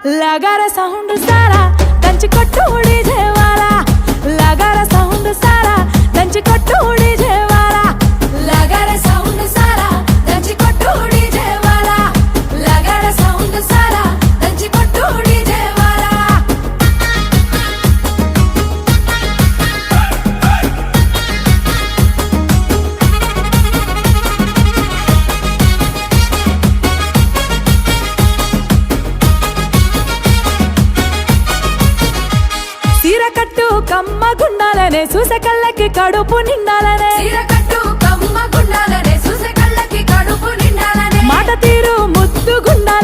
लगारा sound सारा దంచి కొట్టు डीजे वाला लगारा साउंड सारा దంచి కొట్టు डीजे वाला लगारा साउंड सारा దంచి కొట్టు डीजे वाला लगारा साउंड सारा దంచి కొట్టు डीजे वाला సీరకట్టు కమ్మ గుండాలనే చూసే కళ్ళకి కడుపు నిండాలనే సీరకట్టు కమ్మ గుండాలనే చూసే కళ్ళకి కడుపు నిండాలనే మాట తీరు ముద్దు గుండాలనే